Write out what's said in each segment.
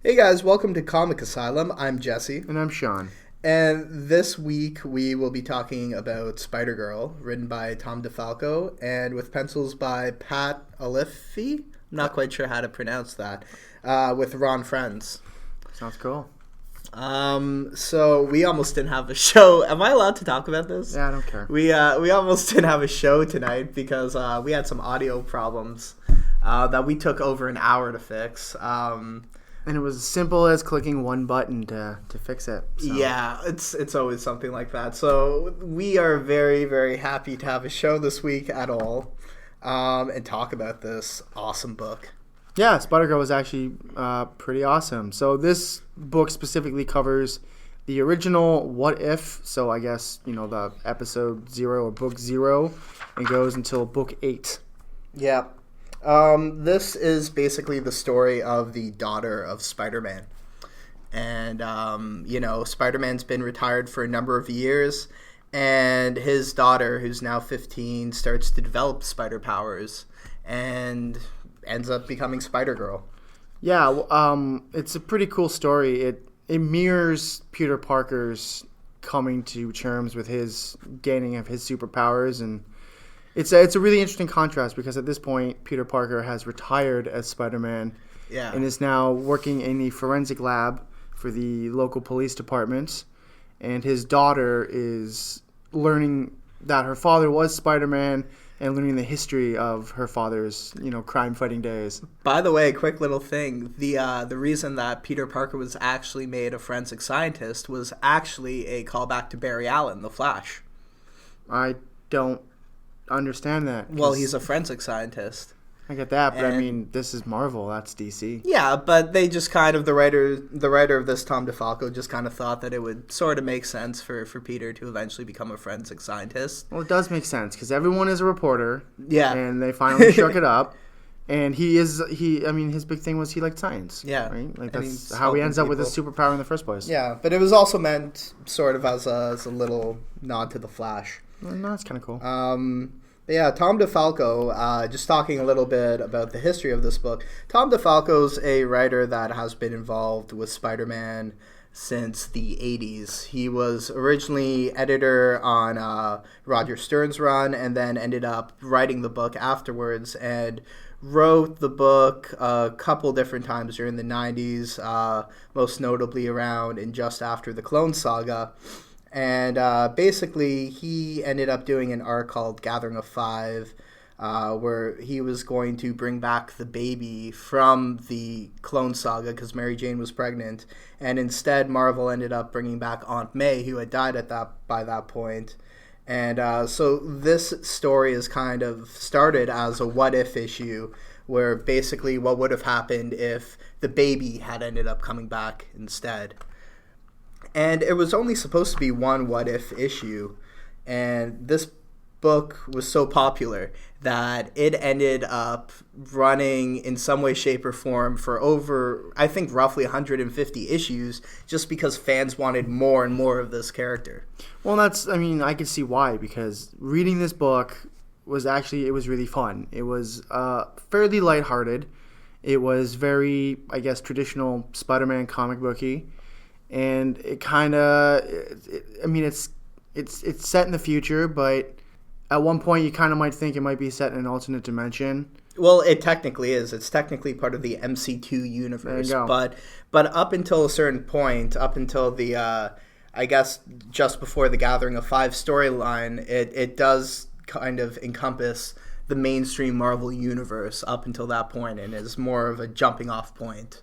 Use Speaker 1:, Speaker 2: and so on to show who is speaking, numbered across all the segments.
Speaker 1: Hey guys, welcome to Comic Asylum. I'm Jesse.
Speaker 2: And I'm Sean.
Speaker 1: And this week we will be talking about Spider-Girl, written by Tom DeFalco and with pencils by Pat Alifi. I'm not quite sure how to pronounce that. With Ron Frenz.
Speaker 2: Sounds cool.
Speaker 1: So we almost didn't have a show. Am I allowed to talk about this?
Speaker 2: Yeah, I don't care.
Speaker 1: We almost didn't have a show tonight because we had some audio problems that we took over an hour to fix.
Speaker 2: And it was as simple as clicking one button to fix it. So.
Speaker 1: Yeah, it's always something like that. So we are very, very happy to have a show this week at all and talk about this awesome book.
Speaker 2: Yeah, Spider-Girl was actually pretty awesome. So this book specifically covers the original What If, so I guess, the episode 0 or book 0, and goes until book 8.
Speaker 1: Yeah. This is basically the story of the daughter of Spider-Man. And, Spider-Man's been retired for a number of years, and his daughter, who's now 15, starts to develop spider powers and ends up becoming Spider-Girl.
Speaker 2: Yeah, it's a pretty cool story. It mirrors Peter Parker's coming to terms with his gaining of his superpowers, and it's a really interesting contrast because at this point, Peter Parker has retired as Spider-Man and is now working in the forensic lab for the local police department. And his daughter is learning that her father was Spider-Man and learning the history of her father's, crime-fighting days.
Speaker 1: By the way, quick little thing. The reason that Peter Parker was actually made a forensic scientist was actually a callback to Barry Allen, The Flash.
Speaker 2: I don't understand that.
Speaker 1: Well, he's a forensic scientist.
Speaker 2: I get that, but this is Marvel. That's DC.
Speaker 1: Yeah, but they just kind of, the writer of this, Tom DeFalco, just kind of thought that it would sort of make sense for Peter to eventually become a forensic scientist.
Speaker 2: Well, it does make sense, because everyone is a reporter.
Speaker 1: Yeah.
Speaker 2: And they finally struck it up. And his big thing was he liked science.
Speaker 1: Yeah.
Speaker 2: Right? Like, that's how he ends up with his superpower in the first place.
Speaker 1: Yeah, but it was also meant sort of as a little nod to the Flash.
Speaker 2: Well, no, that's kind of cool.
Speaker 1: Yeah, Tom DeFalco, just talking a little bit about the history of this book. Tom DeFalco's a writer that has been involved with Spider-Man since the 80s. He was originally editor on Roger Stern's run and then ended up writing the book afterwards and wrote the book a couple different times during the 90s, most notably around and just after the Clone Saga. And basically, he ended up doing an arc called Gathering of Five, where he was going to bring back the baby from the Clone Saga because Mary Jane was pregnant. And instead, Marvel ended up bringing back Aunt May, who had died by that point. And so this story is kind of started as a what-if issue, where basically what would have happened if the baby had ended up coming back instead. And it was only supposed to be one what-if issue, and this book was so popular that it ended up running in some way, shape, or form for over, I think, roughly 150 issues, just because fans wanted more and more of this character.
Speaker 2: Well, I could see why, because reading this book was really fun. It was fairly lighthearted. It was very, I guess, traditional Spider-Man comic booky. And it kind of, it's set in the future, but at one point you kind of might think it might be set in an alternate dimension.
Speaker 1: Well, it technically is. It's technically part of the MC2 universe.
Speaker 2: There you go.
Speaker 1: But up until a certain point, up until the, I guess, just before the Gathering of Five storyline, it does kind of encompass the mainstream Marvel universe up until that point, and is more of a jumping off point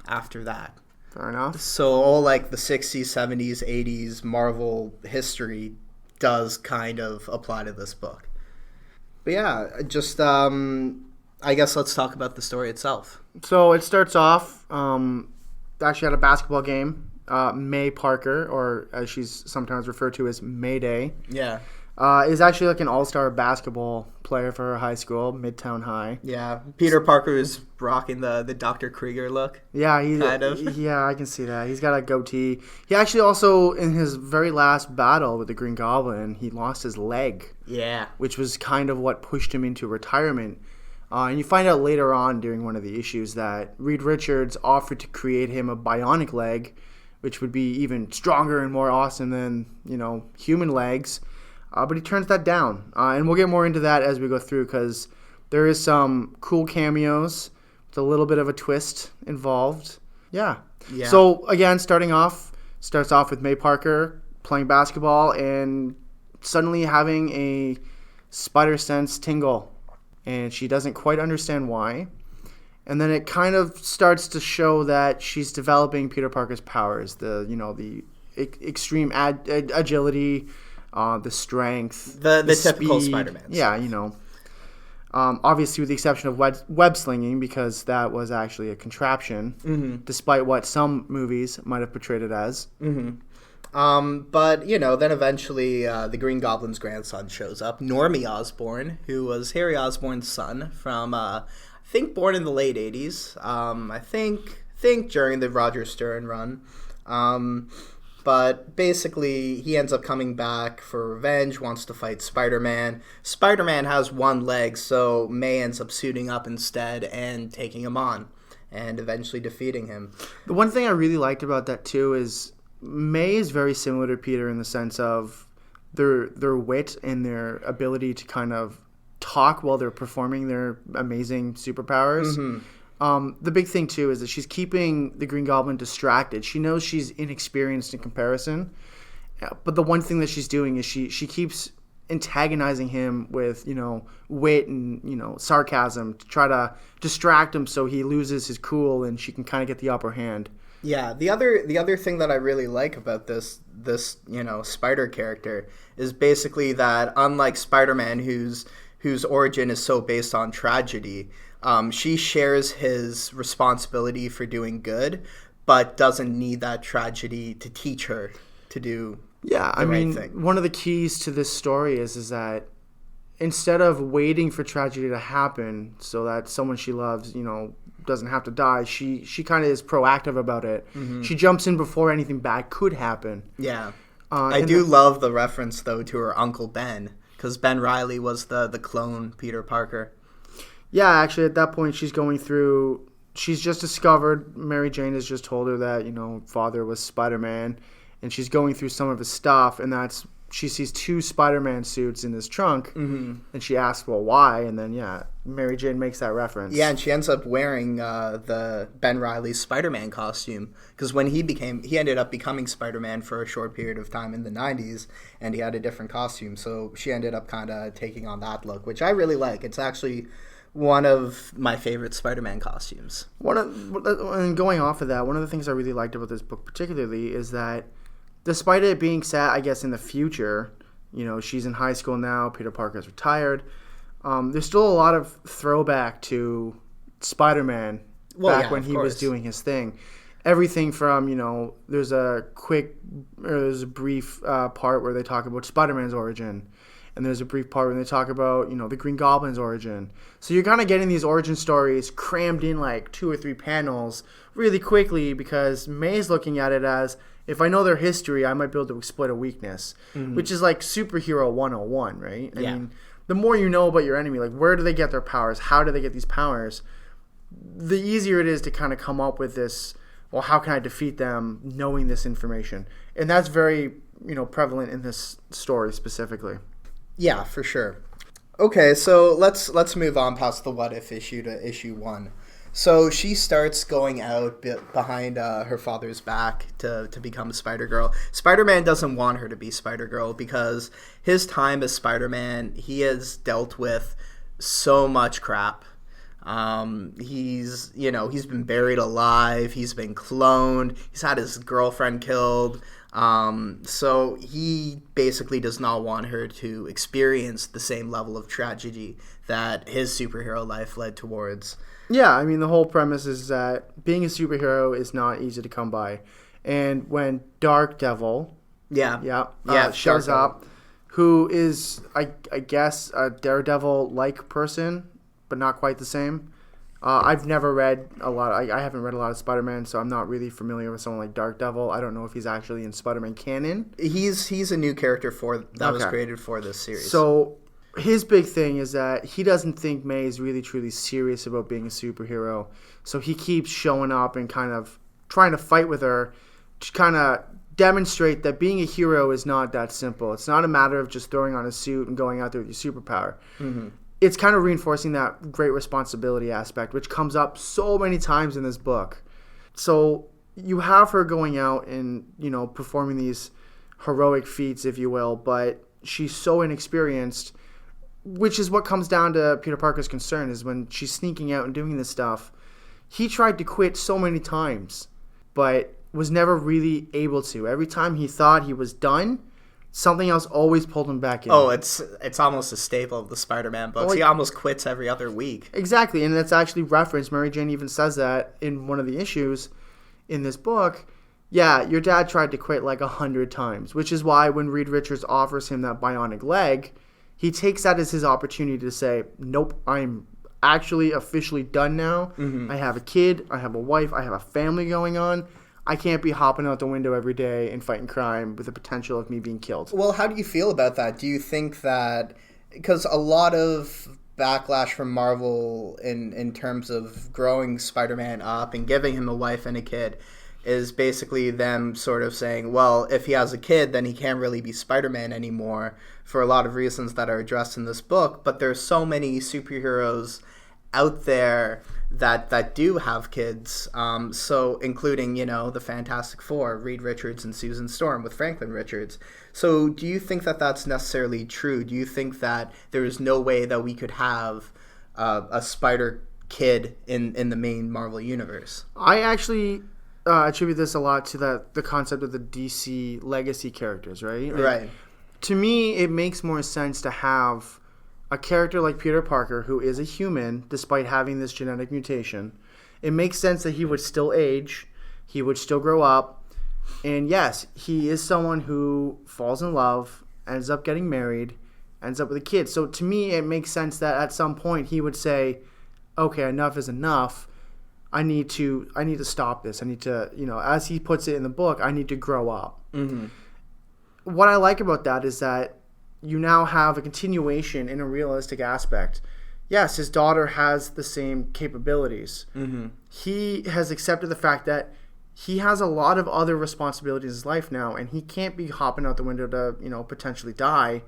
Speaker 1: after that.
Speaker 2: Fair enough.
Speaker 1: So all like the 60s, 70s, 80s Marvel history does kind of apply to this book. But yeah, just I guess let's talk about the story itself.
Speaker 2: So it starts off actually at a basketball game. May Parker, or as she's sometimes referred to as Mayday.
Speaker 1: Yeah.
Speaker 2: Is actually like an all-star basketball player for her high school, Midtown High.
Speaker 1: Yeah, Peter Parker is rocking the Dr. Krieger look.
Speaker 2: Yeah, yeah, I can see that. He's got a goatee. He actually also, in his very last battle with the Green Goblin, he lost his leg.
Speaker 1: Yeah.
Speaker 2: Which was kind of what pushed him into retirement. And you find out later on during one of the issues that Reed Richards offered to create him a bionic leg, which would be even stronger and more awesome than, human legs. But he turns that down. And we'll get more into that as we go through, because there is some cool cameos with a little bit of a twist involved. Yeah. So, again, starts off with May Parker playing basketball and suddenly having a spider sense tingle. And she doesn't quite understand why. And then it kind of starts to show that she's developing Peter Parker's powers, the extreme agility, the strength,
Speaker 1: the typical Spider-Man.
Speaker 2: Yeah, obviously with the exception of web slinging, because that was actually a contraption, despite what some movies might have portrayed it as.
Speaker 1: But, then eventually the Green Goblin's grandson shows up, Normie Osborn, who was Harry Osborn's son from, I think, born in the late 80s. I think during the Roger Stern run. But basically, he ends up coming back for revenge, wants to fight Spider-Man. Spider-Man has one leg, so May ends up suiting up instead and taking him on, and eventually defeating him.
Speaker 2: The one thing I really liked about that, too, is May is very similar to Peter in the sense of their wit and their ability to kind of talk while they're performing their amazing superpowers. The big thing, too, is that she's keeping the Green Goblin distracted. She knows she's inexperienced in comparison, but the one thing that she's doing is she keeps antagonizing him with, wit and, sarcasm to try to distract him so he loses his cool and she can kind of get the upper hand.
Speaker 1: Yeah, the other thing that I really like about this Spider character is basically that, unlike Spider-Man, whose origin is so based on tragedy, she shares his responsibility for doing good, but doesn't need that tragedy to teach her to do the right thing.
Speaker 2: One of the keys to this story is that instead of waiting for tragedy to happen so that someone she loves, doesn't have to die, she kind of is proactive about it. She jumps in before anything bad could happen.
Speaker 1: Yeah. I do love the reference, though, to her Uncle Ben, because Ben Reilly was the clone Peter Parker.
Speaker 2: Yeah, actually, at that point, she's just discovered, Mary Jane has just told her that, father was Spider-Man, and she's going through some of his stuff, and she sees 2 Spider-Man suits in his trunk, and she asks, well, why? And then, Mary Jane makes that reference.
Speaker 1: Yeah, and she ends up wearing the Ben Reilly's Spider-Man costume, because when he ended up becoming Spider-Man for a short period of time in the 90s, and he had a different costume, so she ended up kind of taking on that look, which I really like. It's actually one of my favorite Spider-Man costumes.
Speaker 2: And going off of that, one of the things I really liked about this book particularly is that despite it being set, I guess, in the future, she's in high school now, Peter Parker's retired, there's still a lot of throwback to Spider-Man back when he was doing his thing. Everything from, there's a brief part where they talk about Spider-Man's origin, and there's a brief part where they talk about, the Green Goblin's origin. So you're kind of getting these origin stories crammed in like 2 or 3 panels really quickly, because May's looking at it as, if I know their history, I might be able to exploit a weakness, which is like superhero 101, right? I mean, the more you know about your enemy, like where do they get their powers? How do they get these powers? The easier it is to kind of come up with this, well, how can I defeat them knowing this information? And that's very, prevalent in this story specifically.
Speaker 1: Yeah, for sure. Okay, so let's move on past the what if issue to issue 1. So she starts going out behind her father's back to become Spider-Girl. Spider-Man doesn't want her to be Spider-Girl because his time as Spider-Man, he has dealt with so much crap. He's been buried alive. He's been cloned. He's had his girlfriend killed. So he basically does not want her to experience the same level of tragedy that his superhero life led towards.
Speaker 2: Yeah, the whole premise is that being a superhero is not easy to come by. And when Dark Devil shows up, who is, I guess, a Daredevil-like person, but not quite the same. I've never read a lot. I haven't read a lot of Spider-Man, so I'm not really familiar with someone like Dark Devil. I don't know if he's actually in Spider-Man canon.
Speaker 1: He's a new character was created for this series.
Speaker 2: So His big thing is that he doesn't think May is really truly serious about being a superhero. So he keeps showing up and kind of trying to fight with her to kind of demonstrate that being a hero is not that simple. It's not a matter of just throwing on a suit and going out there with your superpower. Mm-hmm. It's kind of reinforcing that great responsibility aspect, which comes up so many times in this book. So you have her going out and, performing these heroic feats, if you will, but she's so inexperienced, which is what comes down to Peter Parker's concern, is when she's sneaking out and doing this stuff. He tried to quit so many times, but was never really able to. Every time he thought he was done, something else always pulled him back in.
Speaker 1: Oh, it's almost a staple of the Spider-Man books. He almost quits every other week.
Speaker 2: Exactly, and that's actually referenced. Mary Jane even says that in one of the issues in this book. Yeah, your dad tried to quit like 100 times, which is why when Reed Richards offers him that bionic leg, he takes that as his opportunity to say, nope, I'm actually officially done now. Mm-hmm. I have a kid, I have a wife, I have a family going on. I can't be hopping out the window every day and fighting crime with the potential of me being killed.
Speaker 1: Well, how do you feel about that? Do you think that, because a lot of backlash from Marvel in terms of growing Spider-Man up and giving him a wife and a kid is basically them sort of saying, well, if he has a kid, then he can't really be Spider-Man anymore for a lot of reasons that are addressed in this book. But there's so many superheroes out there that do have kids, so including, the Fantastic Four, Reed Richards and Susan Storm with Franklin Richards. So do you think that that's necessarily true? Do you think that there is no way that we could have a Spider kid in the main Marvel universe?
Speaker 2: I actually attribute this a lot to the concept of the DC legacy characters, right?
Speaker 1: Right.
Speaker 2: To me, it makes more sense to have a character like Peter Parker, who is a human despite having this genetic mutation. It makes sense that he would still age, he would still grow up, and yes, he is someone who falls in love, ends up getting married, ends up with a kid. So to me, it makes sense that at some point he would say, okay, enough is enough. I need to stop this. I need to, as he puts it in the book, I need to grow up. Mm-hmm. What I like about that is that you now have a continuation in a realistic aspect. Yes, his daughter has the same capabilities. Mm-hmm. He has accepted the fact that he has a lot of other responsibilities in his life now, and he can't be hopping out the window to, potentially die.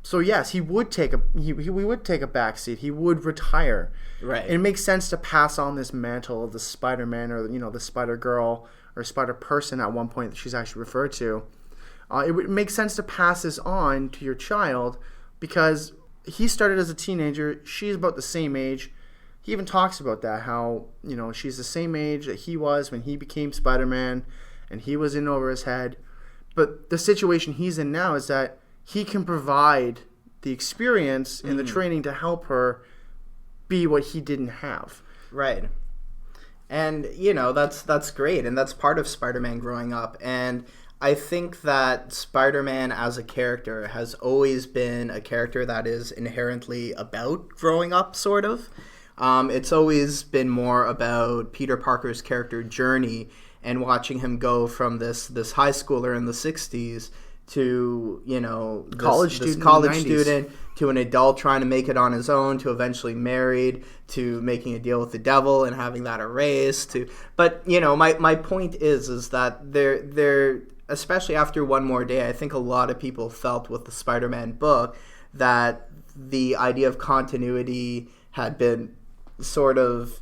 Speaker 2: So yes, he would take a backseat. He would retire.
Speaker 1: Right.
Speaker 2: And it makes sense to pass on this mantle of the Spider-Man or the Spider-Girl or Spider-Person at one point that she's actually referred to. It would make sense to pass this on to your child because he started as a teenager. She's about the same age. He even talks about that, how, she's the same age that he was when he became Spider-Man and he was in over his head. But the situation he's in now is that he can provide the experience and the training to help her be what he didn't have.
Speaker 1: Right. And, that's great. And that's part of Spider-Man growing up. And I think that Spider-Man as a character has always been a character that is inherently about growing up, sort of. It's always been more about Peter Parker's character journey and watching him go from this high schooler in the 60s to, this college student to an adult trying to make it on his own, to eventually married, to making a deal with the devil and having that erased. But my point is that they're especially after One More Day, I think a lot of people felt with the Spider-Man book that the idea of continuity had been sort of,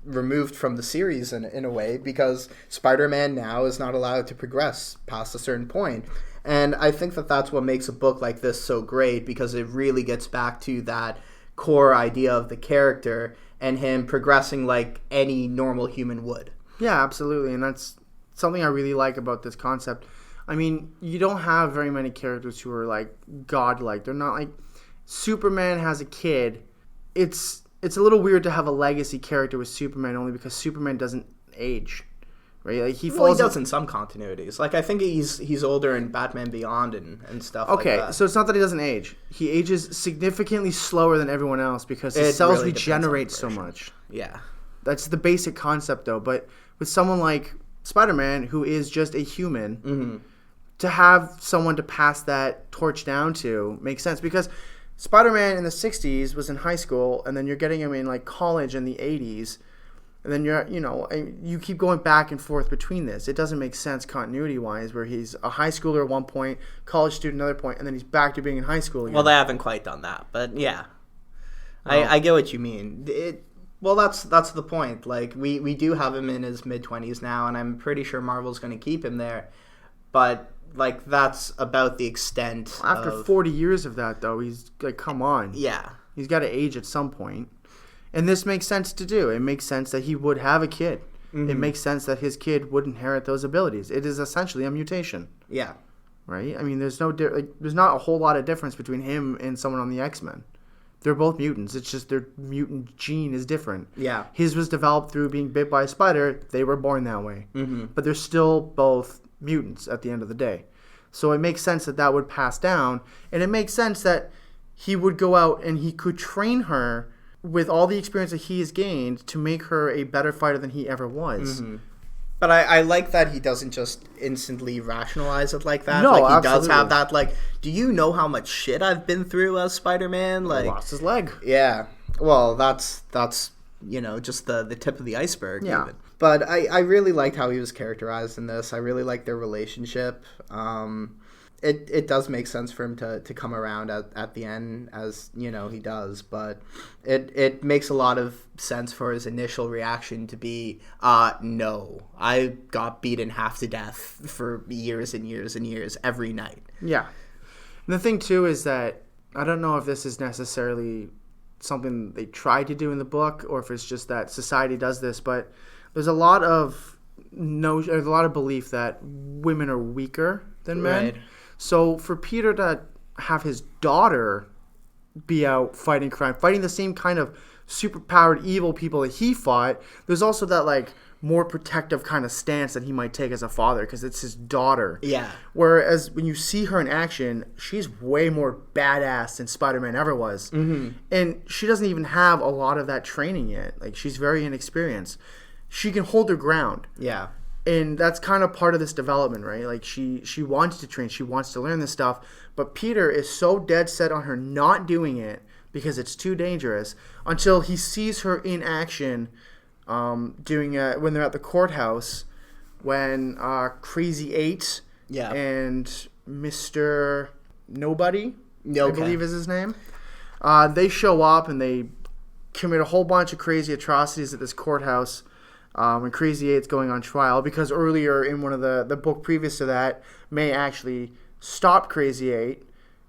Speaker 1: removed from the series in a way, because Spider-Man now is not allowed to progress past a certain point. And I think that that's what makes a book like this so great, because it really gets back to that core idea of the character and him progressing like any normal human would.
Speaker 2: Yeah, absolutely. And that's something I really like about this concept. I mean, you don't have very many characters who are like godlike. They're not like Superman has a kid. It's a little weird to have a legacy character with Superman only because Superman doesn't age, right? Like he
Speaker 1: does in some continuities. Like I think he's older in Batman Beyond and stuff.
Speaker 2: Okay,
Speaker 1: like that.
Speaker 2: So it's not that he doesn't age. He ages significantly slower than everyone else because his cells really regenerate so much.
Speaker 1: Yeah,
Speaker 2: that's the basic concept though. But with someone like Spider-Man, who is just a human, to have someone to pass that torch down to makes sense because Spider-Man in the 60s was in high school, and then you're getting him in like college in the 80s. And then you keep going back and forth between this. It doesn't make sense continuity-wise, where he's a high schooler at one point, college student another point, and then he's back to being in high school again.
Speaker 1: Well, they haven't quite done that, but yeah, I get what you mean. Well, that's the point. Like we do have him in his mid-20s now, and I'm pretty sure Marvel's going to keep him there. But like that's about the extent.
Speaker 2: After 40 years of that, though, he's like, come on.
Speaker 1: Yeah,
Speaker 2: he's got to age at some point. And this makes sense to do. It makes sense that he would have a kid. Mm-hmm. It makes sense that his kid would inherit those abilities. It is essentially a mutation.
Speaker 1: Yeah.
Speaker 2: Right? I mean, there's not a whole lot of difference between him and someone on the X-Men. They're both mutants. It's just their mutant gene is different.
Speaker 1: Yeah.
Speaker 2: His was developed through being bit by a spider. They were born that way.
Speaker 1: Mm-hmm.
Speaker 2: But they're still both mutants at the end of the day. So it makes sense that would pass down. And it makes sense that he would go out and he could train her with all the experience that he has gained to make her a better fighter than he ever was.
Speaker 1: Mm-hmm. But I like that he doesn't just instantly rationalize it like that.
Speaker 2: No,
Speaker 1: like he
Speaker 2: absolutely.
Speaker 1: does have that, like, do you know how much shit I've been through as Spider-Man? Like,
Speaker 2: he lost his leg.
Speaker 1: Yeah. Well, that's just the tip of the iceberg.
Speaker 2: Yeah.
Speaker 1: Even. But I really liked how he was characterized in this. I really liked their relationship. It does make sense for him to come around at the end, as he does, but it makes a lot of sense for his initial reaction to be no, I got beaten half to death for years and years and years every night.
Speaker 2: Yeah. And the thing too is that I don't know if this is necessarily something they tried to do in the book or if it's just that society does this, but there's a lot of belief that women are weaker than men.
Speaker 1: Right.
Speaker 2: So for Peter to have his daughter be out fighting crime, fighting the same kind of superpowered evil people that he fought, there's also that like more protective kind of stance that he might take as a father because it's his daughter.
Speaker 1: Yeah.
Speaker 2: Whereas when you see her in action, she's way more badass than Spider-Man ever was.
Speaker 1: Mm-hmm.
Speaker 2: And she doesn't even have a lot of that training yet. Like she's very inexperienced. She can hold her ground.
Speaker 1: Yeah.
Speaker 2: And that's kind of part of this development, right? Like she wants to train, she wants to learn this stuff, but Peter is so dead set on her not doing it because it's too dangerous until he sees her in action, doing when they're at the courthouse, when Crazy 8 and Mr. Nobody, I believe is his name, they show up and they commit a whole bunch of crazy atrocities at this courthouse. When Crazy 8's going on trial, because earlier in one of the book previous to that, May actually stopped Crazy 8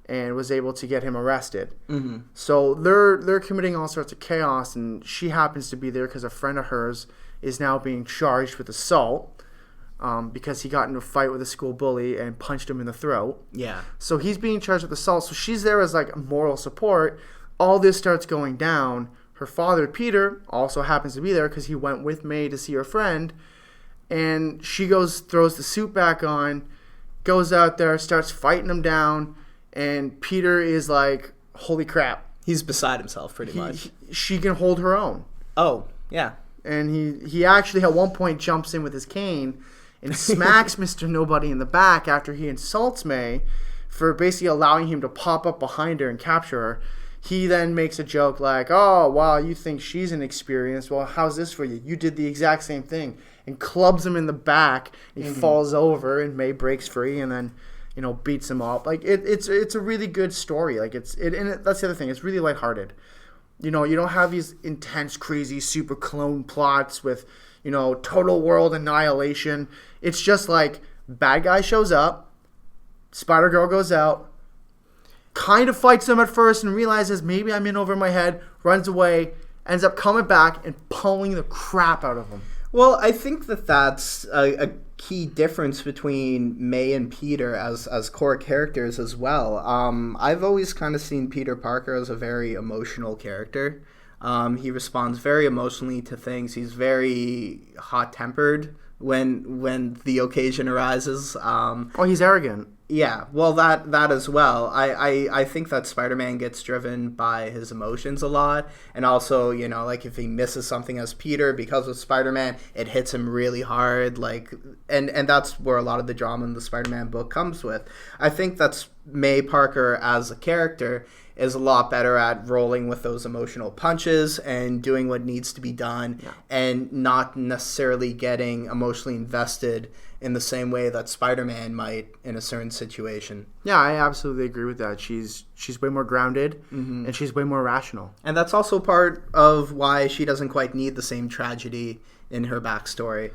Speaker 2: and was able to get him arrested.
Speaker 1: Mm-hmm.
Speaker 2: So they're committing all sorts of chaos, and she happens to be there because a friend of hers is now being charged with assault because he got into a fight with a school bully and punched him in the throat.
Speaker 1: Yeah.
Speaker 2: So he's being charged with assault. So she's there as like moral support. All this starts going down. Her father, Peter, also happens to be there because he went with May to see her friend. And she throws the suit back on, goes out there, starts fighting him down. And Peter is like, holy crap.
Speaker 1: He's beside himself pretty much.
Speaker 2: She can hold her own.
Speaker 1: Oh, yeah.
Speaker 2: And he actually at one point jumps in with his cane and smacks Mr. Nobody in the back after he insults May for basically allowing him to pop up behind her and capture her. He then makes a joke like, oh, wow, you think she's inexperienced. Well, how's this for you? You did the exact same thing. And clubs him in the back. He falls over and May breaks free and then, beats him up. Like, it's a really good story. Like, that's the other thing. It's really lighthearted. You don't have these intense, crazy, super clone plots with, total world annihilation. It's just like, bad guy shows up, Spider-Girl goes out, kind of fights him at first and realizes maybe I'm in over my head, runs away, ends up coming back and pulling the crap out of him.
Speaker 1: Well, I think that's a key difference between May and Peter as core characters as well. I've always kind of seen Peter Parker as a very emotional character. He responds very emotionally to things. He's very hot-tempered when the occasion arises.
Speaker 2: He's arrogant.
Speaker 1: Yeah, well, that as well. I think that Spider-Man gets driven by his emotions a lot, and also, like if he misses something as Peter because of Spider-Man, it hits him really hard. Like, and that's where a lot of the drama in the Spider-Man book comes with. I think that's May Parker as a character is a lot better at rolling with those emotional punches and doing what needs to be done, and not necessarily getting emotionally invested in the same way that Spider-Man might in a certain situation.
Speaker 2: Yeah, I absolutely agree with that. She's way more grounded, and she's way more rational.
Speaker 1: And that's also part of why she doesn't quite need the same tragedy in her backstory.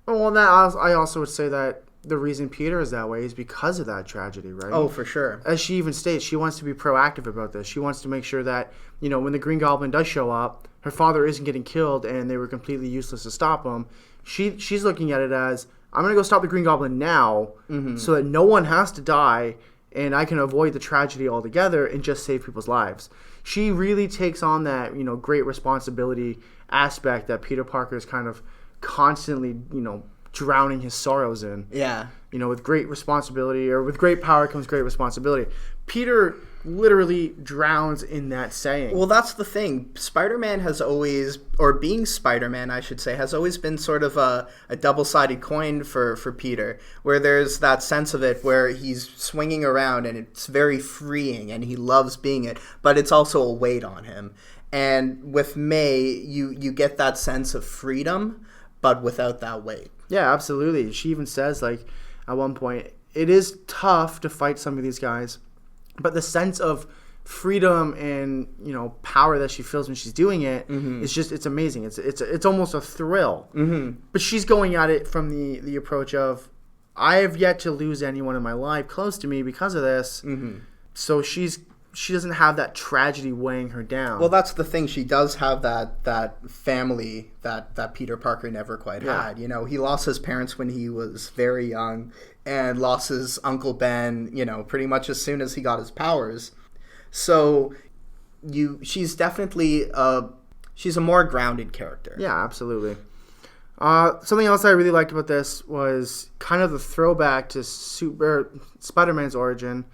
Speaker 2: Well, I also would say that the reason Peter is that way is because of that tragedy, right?
Speaker 1: Oh, for sure.
Speaker 2: As she even states, she wants to be proactive about this. She wants to make sure that, when the Green Goblin does show up, her father isn't getting killed and they were completely useless to stop him. She's looking at it as, I'm going to go stop the Green Goblin now so that no one has to die and I can avoid the tragedy altogether and just save people's lives. She really takes on that, great responsibility aspect that Peter Parker is kind of constantly, drowning his sorrows in.
Speaker 1: Yeah.
Speaker 2: With great responsibility, or with great power comes great responsibility. Peter literally drowns in that saying.
Speaker 1: Well, that's the thing. Spider-Man has always, or being Spider-Man, I should say, has always been sort of a double-sided coin for Peter, where there's that sense of it where he's swinging around and it's very freeing and he loves being it, but it's also a weight on him. And with May, you get that sense of freedom, but without that weight.
Speaker 2: Yeah, absolutely. She even says, at one point, it is tough to fight some of these guys, but the sense of freedom and, power that she feels when she's doing it is just, it's amazing. It's almost a thrill. But she's going at it from the approach of, I have yet to lose anyone in my life close to me because of this. So she doesn't have that tragedy weighing her down.
Speaker 1: Well, that's the thing. She does have that family that Peter Parker never quite had. He lost his parents when he was very young and lost his Uncle Ben, pretty much as soon as he got his powers. So she's definitely she's a more grounded character.
Speaker 2: Yeah, absolutely. Something else I really liked about this was kind of the throwback to Spider-Man's origin.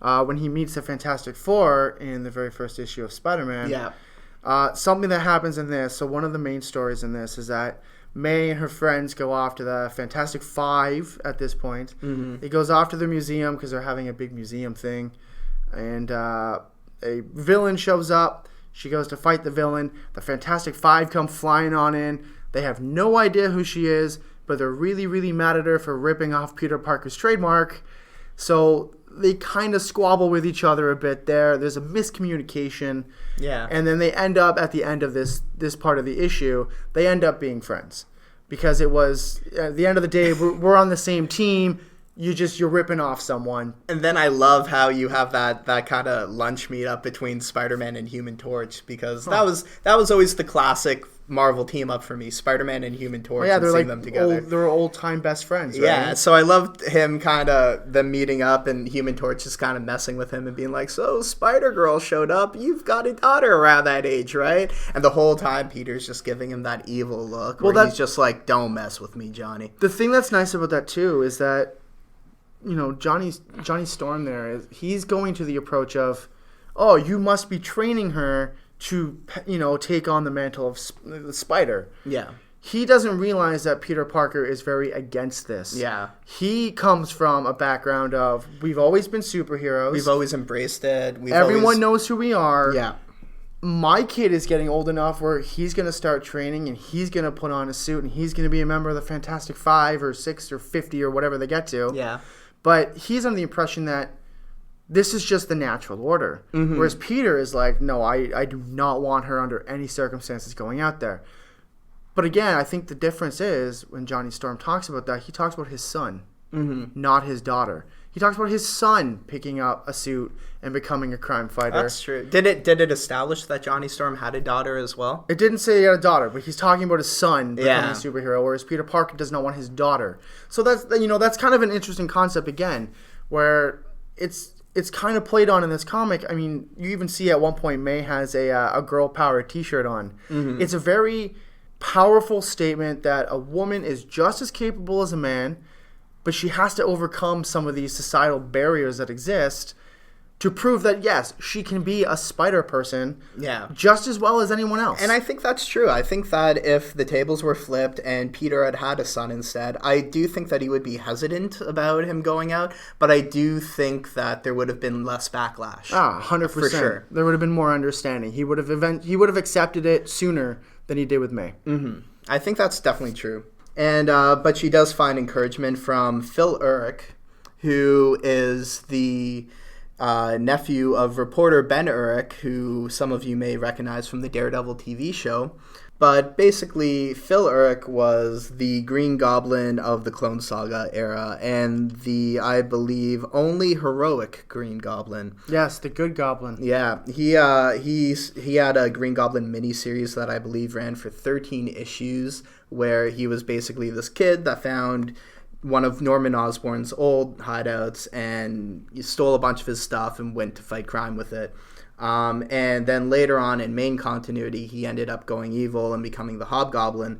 Speaker 2: When he meets the Fantastic Four in the very first issue of Spider-Man.
Speaker 1: Yeah.
Speaker 2: Something that happens in this, so one of the main stories in this is that May and her friends go off to the Fantastic Five at this point. It goes off to the museum because they're having a big museum thing. And a villain shows up. She goes to fight the villain. The Fantastic Five come flying on in. They have no idea who she is, but they're really, really mad at her for ripping off Peter Parker's trademark. So they kind of squabble with each other a bit there. There's a miscommunication.
Speaker 1: Yeah.
Speaker 2: And then they end up, at the end of this part of the issue, they end up being friends. Because it was, at the end of the day, we're on the same team. You're ripping off someone.
Speaker 1: And then I love how you have that kind of lunch meetup between Spider-Man and Human Torch, because that was always the classic Marvel team up for me, Spider-Man and Human Torch.
Speaker 2: Yeah, they're
Speaker 1: them together.
Speaker 2: They're old-time best friends, right?
Speaker 1: Yeah, so I loved them meeting up and Human Torch just kind of messing with him and being like, so Spider-Girl showed up, you've got a daughter around that age, right? And the whole time Peter's just giving him that evil look where he's just like, don't mess with me, Johnny.
Speaker 2: The thing that's nice about that, too, is that Johnny Storm there, he's going to the approach of, oh, you must be training her to, take on the mantle of the Spider.
Speaker 1: Yeah.
Speaker 2: He doesn't realize that Peter Parker is very against this.
Speaker 1: Yeah.
Speaker 2: He comes from a background of, we've always been superheroes.
Speaker 1: We've always embraced it.
Speaker 2: Everyone knows who we are.
Speaker 1: Yeah.
Speaker 2: My kid is getting old enough where he's going to start training and he's going to put on a suit and he's going to be a member of the Fantastic 5 or 6 or 50 or whatever they get to.
Speaker 1: Yeah.
Speaker 2: But he's under the impression that this is just the natural order. Whereas Peter is like, no, I do not want her under any circumstances going out there. But again, I think the difference is when Johnny Storm talks about that, he talks about his son, not his daughter. He talks about his son picking up a suit and becoming a crime fighter.
Speaker 1: That's true. Did it establish that Johnny Storm had a daughter as well?
Speaker 2: It didn't say he had a daughter, but he's talking about his son becoming a superhero, whereas Peter Parker does not want his daughter. So that's kind of an interesting concept again, where it's kind of played on in this comic. I mean, you even see at one point May has a girl power t-shirt on. It's a very powerful statement that a woman is just as capable as a man, but she has to overcome some of these societal barriers that exist. to prove that, yes, she can be a spider person
Speaker 1: Yeah.
Speaker 2: just as well as anyone else.
Speaker 1: And I think that's true. I think that if the tables were flipped and Peter had a son instead, I do think that he would be hesitant about him going out, but I do think that there would have been less backlash.
Speaker 2: 100%.
Speaker 1: For sure.
Speaker 2: There would have been more understanding. He would have accepted it sooner than he did with May.
Speaker 1: Mm-hmm. I think that's definitely true. And but she does find encouragement from Phil Urich, who is the nephew of reporter Ben Urich, who some of you may recognize from the Daredevil TV show. But basically, Phil Urich was the Green Goblin of the Clone Saga era, and the, I believe, only heroic Green Goblin.
Speaker 2: Yes, the good Goblin.
Speaker 1: Yeah, he had a Green Goblin miniseries that I believe ran for 13 issues, where he was basically this kid that found one of Norman Osborn's old hideouts and stole a bunch of his stuff and went to fight crime with it. And then later on in main continuity, he ended up going evil and becoming the Hobgoblin.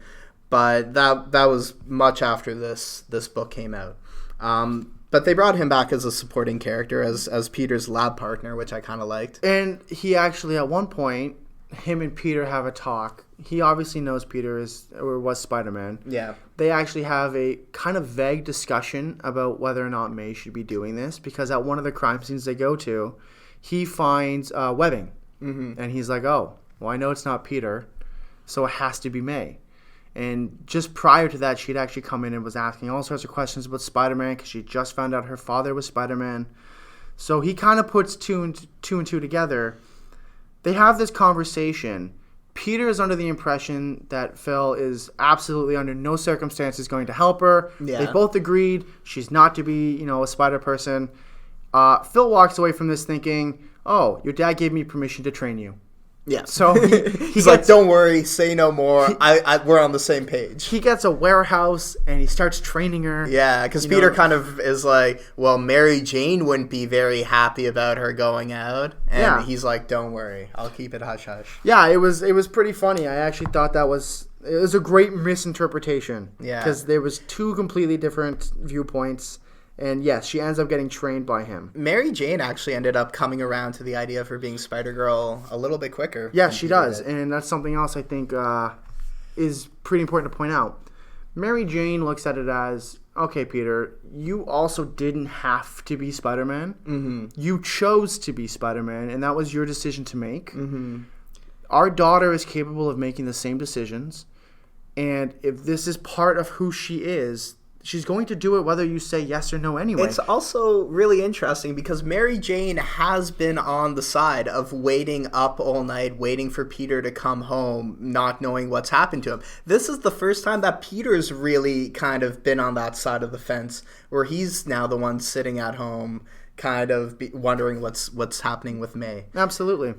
Speaker 1: But that was much after this book came out. But they brought him back as a supporting character, as Peter's lab partner, which I kind of liked.
Speaker 2: And he actually, at one point, him and Peter have a talk. He obviously knows Peter was Spider-Man.
Speaker 1: Yeah.
Speaker 2: They actually have a kind of vague discussion about whether or not May should be doing this, because at one of the crime scenes they go to, he finds webbing. Mm-hmm. And he's like, oh, well, I know it's not Peter, so it has to be May. And just prior to that, she'd actually come in and was asking all sorts of questions about Spider-Man, because she just found out her father was Spider-Man. So he kind of puts two and two together. They have this conversation. Peter is under the impression that Phil is absolutely under no circumstances going to help her.
Speaker 1: Yeah.
Speaker 2: They both agreed she's not to be, a spider person. Phil walks away from this thinking, oh, your dad gave me permission to train you.
Speaker 1: Yeah.
Speaker 2: So
Speaker 1: he's like, don't worry, say no more. We're on the same page.
Speaker 2: He gets a warehouse and he starts training her.
Speaker 1: Yeah, because Peter kind of is like, well, Mary Jane wouldn't be very happy about her going out. And he's like, don't worry, I'll keep it hush-hush.
Speaker 2: Yeah, it was pretty funny. I actually thought it was a great misinterpretation.
Speaker 1: Yeah.
Speaker 2: Because there was two completely different viewpoints. And yes, she ends up getting trained by him.
Speaker 1: Mary Jane actually ended up coming around to the idea of her being Spider-Girl a little bit quicker.
Speaker 2: Yeah, she does. And that's something else I think is pretty important to point out. Mary Jane looks at it as, okay, Peter, you also didn't have to be Spider-Man. Mm-hmm. You chose to be Spider-Man, and that was your decision to make. Mm-hmm. Our daughter is capable of making the same decisions. And if this is part of who she is, she's going to do it whether you say yes or no anyway.
Speaker 1: It's also really interesting because Mary Jane has been on the side of waiting up all night, waiting for Peter to come home, not knowing what's happened to him. This is the first time that Peter's really kind of been on that side of the fence, where he's now the one sitting at home kind of wondering what's happening with May.
Speaker 2: Absolutely.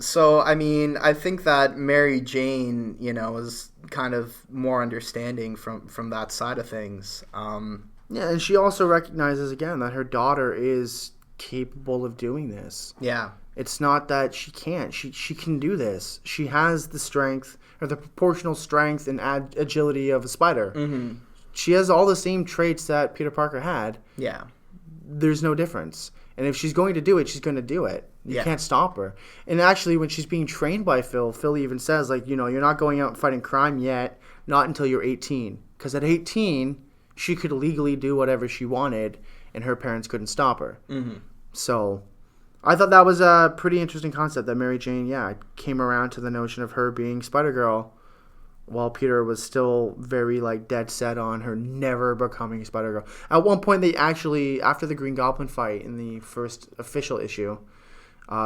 Speaker 1: So, I mean, I think that Mary Jane, is kind of more understanding from that side of things.
Speaker 2: Yeah, and she also recognizes, again, that her daughter is capable of doing this.
Speaker 1: Yeah.
Speaker 2: It's not that she can't. She can do this. She has the strength, or the proportional strength and agility of a spider. Mm-hmm. She has all the same traits that Peter Parker had.
Speaker 1: Yeah.
Speaker 2: There's no difference. And if she's going to do it, she's going to do it. You can't stop her. And actually, when she's being trained by Phil even says, you're not going out and fighting crime yet, not until you're 18. Because at 18, she could legally do whatever she wanted, and her parents couldn't stop her. Mm-hmm. So I thought that was a pretty interesting concept that Mary Jane, came around to the notion of her being Spider-Girl, while Peter was still very dead set on her never becoming Spider-Girl. At one point, they actually, after the Green Goblin fight in the first official issue,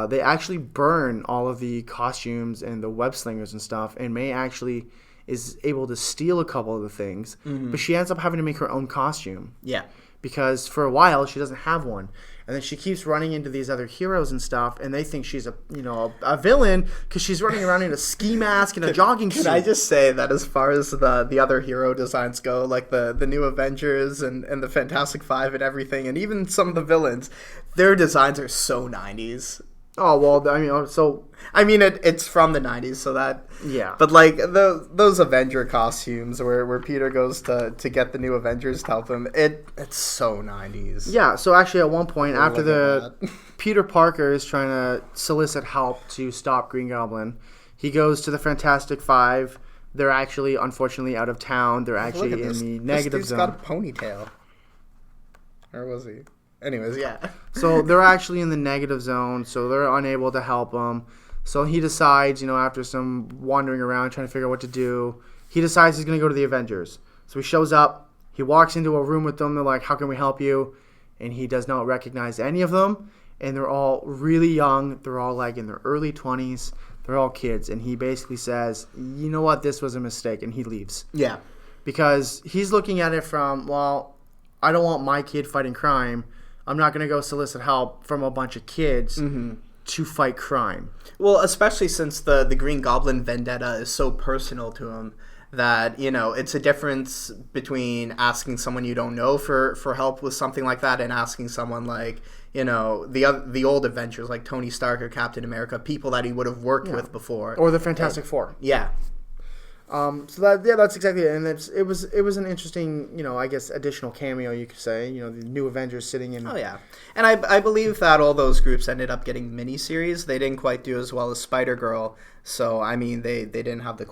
Speaker 2: they actually burn all of the costumes and the web slingers and stuff, and May actually is able to steal a couple of the things, but she ends up having to make her own costume.
Speaker 1: Yeah.
Speaker 2: Because for a while, she doesn't have one. And then she keeps running into these other heroes and stuff, and they think she's a villain because she's running around in a ski mask and a jogging suit.
Speaker 1: Can I just say that as far as the other hero designs go, like the new Avengers and the Fantastic Five and everything, and even some of the villains, their designs are so 90s.
Speaker 2: Oh well, I mean, so
Speaker 1: I mean, it's from the 90s, so that...
Speaker 2: yeah.
Speaker 1: But, like, those Avenger costumes where Peter goes to get the new Avengers to help him, it's so 90s.
Speaker 2: Yeah, so actually at one point,
Speaker 1: Oh,
Speaker 2: after
Speaker 1: look at that.
Speaker 2: Peter Parker is trying to solicit help to stop Green Goblin, he goes to the Fantastic Five. They're actually, unfortunately, out of town. They're actually in the negative
Speaker 1: this dude's
Speaker 2: zone.
Speaker 1: got a ponytail. Or was he? Anyways, yeah.
Speaker 2: So they're actually in the negative zone, so they're unable to help him. So he decides, after some wandering around trying to figure out what to do, he decides he's going to go to the Avengers. So he shows up, he walks into a room with them, they're like, how can we help you? And he does not recognize any of them, and they're all really young. They're all like in their early 20s. They're all kids, and he basically says, you know what, this was a mistake, and he leaves.
Speaker 1: Yeah.
Speaker 2: Because he's looking at it from, well, I don't want my kid fighting crime. I'm not going to go solicit help from a bunch of kids to fight crime.
Speaker 1: Well, especially since the Green Goblin vendetta is so personal to him that, it's a difference between asking someone you don't know for help with something like that and asking someone like, the old Avengers like Tony Stark or Captain America, people that he would have worked with before.
Speaker 2: Or the Fantastic Four.
Speaker 1: Yeah.
Speaker 2: So that's exactly it, and it was an interesting, I guess, additional cameo, you could say. The new Avengers sitting in.
Speaker 1: Oh yeah, and I believe that all those groups ended up getting miniseries. They didn't quite do as well as Spider-Girl, so I mean they didn't have the